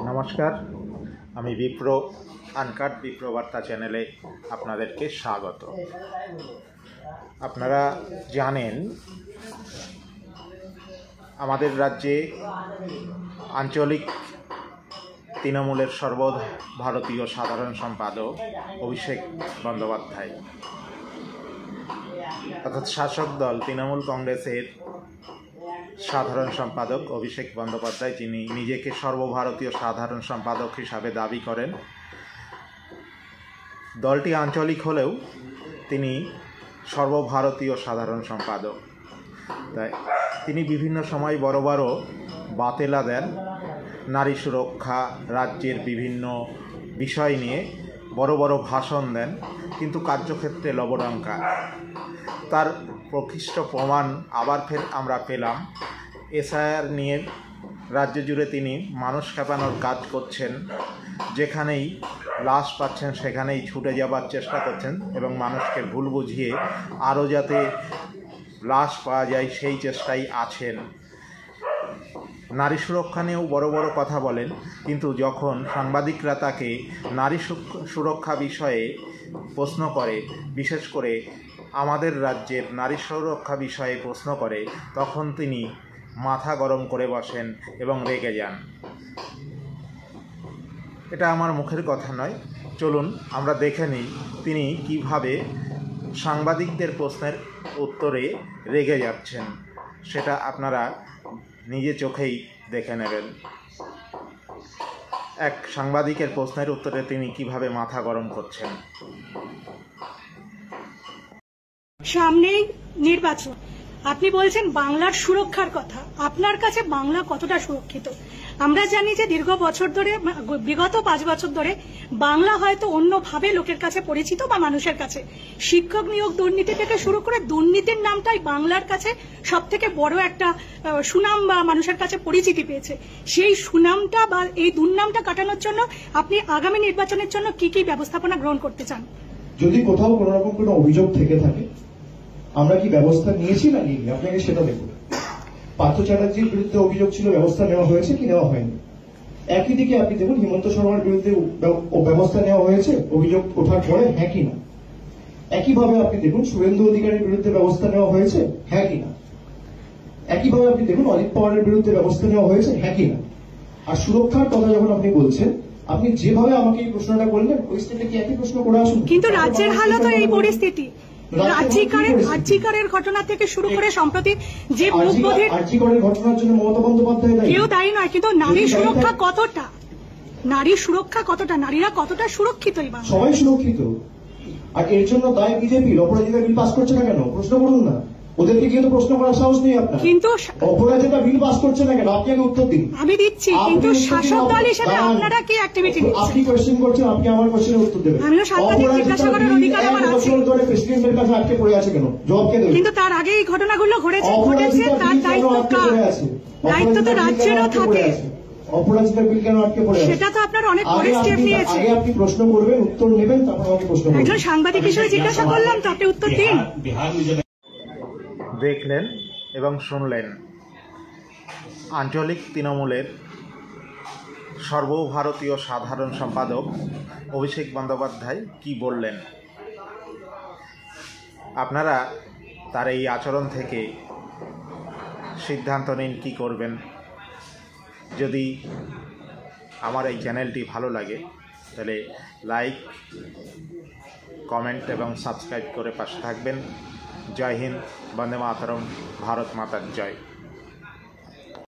নমস্কার, আমি বিপ্র আনকাট বিপ্র বার্তা চ্যানেলে আপনাদেরকে স্বাগত। আপনারা জানেন আমাদের রাজ্যে আঞ্চলিক তৃণমূলের সর্বভারতীয় সাধারণ সম্পাদক অভিষেক বন্দ্যোপাধ্যায়, অর্থাৎ শাসক দল তৃণমূল কংগ্রেসের সাধারণ সম্পাদক অভিষেক বন্দ্যোপাধ্যায়, যিনি নিজেকে সর্বভারতীয় সাধারণ সম্পাদক হিসাবে দাবি করেন। দলটি আঞ্চলিক হলেও তিনি সর্বভারতীয় সাধারণ সম্পাদক। তাই তিনি বিভিন্ন সময় বড় বড় বাতেলা দেন, নারী সুরক্ষা, রাজ্যের বিভিন্ন বিষয় নিয়ে বড় বড় ভাষণ দেন, কিন্তু কার্যক্ষেত্রে লবডঙ্কা। তার প্রকৃষ্ট প্রমাণ আবার আমরা পেলাম। এসআইআর নিয়ে রাজ্য জুড়ে তিনি মানুষ খেপানোর কাজ করছেন, যেখানেই লাশ পাচ্ছেন সেখানেই ছুটে যাবার চেষ্টা করছেন এবং মানুষকে ভুল বুঝিয়ে আরও যাতে লাশ পাওয়া যায় সেই চেষ্টাই আছেন। নারী সুরক্ষা নিয়েও বড় বড় কথা বলেন, কিন্তু যখন সাংবাদিকরা তাকে নারী সুরক্ষা বিষয়ে প্রশ্ন করে, বিশেষ করে আমাদের রাজ্যের নারী সুরক্ষা বিষয়ে প্রশ্ন করে, তখন তিনি মাথা গরম করে বসেন এবং রেগে যান। এটা আমার মুখের কথা নয়, চলুন আমরা দেখে নিই তিনি কিভাবে সাংবাদিকদের প্রশ্নের উত্তরে রেগে যাচ্ছেন। সেটা আপনারা নিজে চোখেই দেখে নেবেন। এক সাংবাদিকের প্রশ্নের উত্তরে তিনি কিভাবে মাথা গরম করছেন। সামনেই নির্বাচন, আপনি বলছেন বাংলার সুরক্ষার কথা। আপনার কাছে বাংলা কতটা সুরক্ষিত? আমরা জানি যে দীর্ঘ বছর ধরে, বিগত 5 বছর ধরে বাংলা হয়তো অন্যভাবে লোকের কাছে পরিচিত বা মানুষের কাছে। শিক্ষক নিয়োগ দুর্নীতি থেকে শুরু করে দুর্নীতির নামটাই বাংলার কাছে সব থেকে বড় একটা সুনাম বা মানুষের কাছে পরিচিতি পেয়েছে। সেই সুনামটা বা এই দুর্নামটা কাটানোর জন্য আপনি আগামী নির্বাচনের জন্য কি কি ব্যবস্থাপনা গ্রহণ করতে চান? যদি কোথাও কোনো রকম কোনো অভিযোগ থেকে থাকে, আমরা কি ব্যবস্থা নিয়েছি না নিইনি, আপনাকে সেটা দেখুন। পার্থ চ্যাটার্জির বিরুদ্ধে অভিযোগ ছিল, ব্যবস্থা নেওয়া হয়েছে কি নেওয়া হয়নি? একই দিকে আপনি দেখুন হিমন্ত শর্মার বিরুদ্ধে ব্যবস্থা নেওয়া হয়েছে অভিযোগ ওঠার পরে, হ্যাঁ কি না? একইভাবে আপনি দেখুন শুভেন্দু অধিকারীর বিরুদ্ধে ব্যবস্থা নেওয়া হয়েছে, হ্যাঁ কি না? একইভাবে আপনি দেখুন অজিত পাওয়ারের বিরুদ্ধে ব্যবস্থা নেওয়া হয়েছে, হ্যাঁ কি না? আর সুরক্ষার কথা যখন আপনি বলছেন, আপনি যেভাবে আমাকে এই প্রশ্নটা করলেন ওই স্টেটে কি একই প্রশ্ন করে আসুন। কিন্তু রাজ্যের হালত এই পরিস্থিতি, আর্জিকরের ঘটনা থেকে শুরু করে সম্প্রতি যে আর্জিকরের ঘটনার জন্য মমতা বন্দ্যোপাধ্যায় কেউ দায়ী নয়, কিন্তু নারী সুরক্ষা কতটা, নারীরা কতটা সুরক্ষিত? সবাই সুরক্ষিত। আর এর জন্য দায় বিজেপির। অপরাজিতা বিল পাস করছে না কেন প্রশ্ন করুন না, ওদেরকে গিয়ে তো প্রশ্ন করার সাহস নেই আপনার। কিন্তু অপরাজিতা বিল পাস করছে না কেন, আপনি আগে উত্তর দিন। আমি দিচ্ছি, কিন্তু শাসক দল হিসেবে আপনারা কি অ্যাক্টিভিটি নিচ্ছেন? আপনি কোশ্চেন করছেন, আপনি আমার কোশ্চেনের উত্তর দেবেন। আমিও সাংবাদিক জিজ্ঞাসা করার অধিকার আমার আছে। ধরে প্রেসিডেন্টের কাছে আটকে পড়ে আছে কেন, জবাব কে দেবে? কিন্তু তার আগে এই ঘটনাগুলো ঘটেছে, তার দায়িত্ব কার? দায়িত্ব তো রাজ্যেরও থাকে। অপরাজিতা বিল কেন আটকে পড়ে আছে? সেটা তো আপনার অনেক বড় স্টেপ নিয়েছে। আগে আপনি প্রশ্ন করবেন, উত্তর নেবেন, তারপর আমাকে প্রশ্ন করবেন। একজন সাংবাদিক হিসেবে জিজ্ঞাসা করলাম তো, আপনি উত্তর দিন। দেখলেন এবং শুনলেন আঞ্চলিক তৃণমূলের সর্বভারতীয় সাধারণ সম্পাদক অভিষেক বন্দ্যোপাধ্যায় কি বললেন। আপনারা তার এই আচরণ থেকে সিদ্ধান্ত নিন কি করবেন। যদি আমার এই চ্যানেলটি ভালো লাগে তাহলে লাইক, কমেন্ট এবং সাবস্ক্রাইব করে পাশে থাকবেন। জয় হিন্দ, বন্দে মাতরম, ভারত মাতার জয়।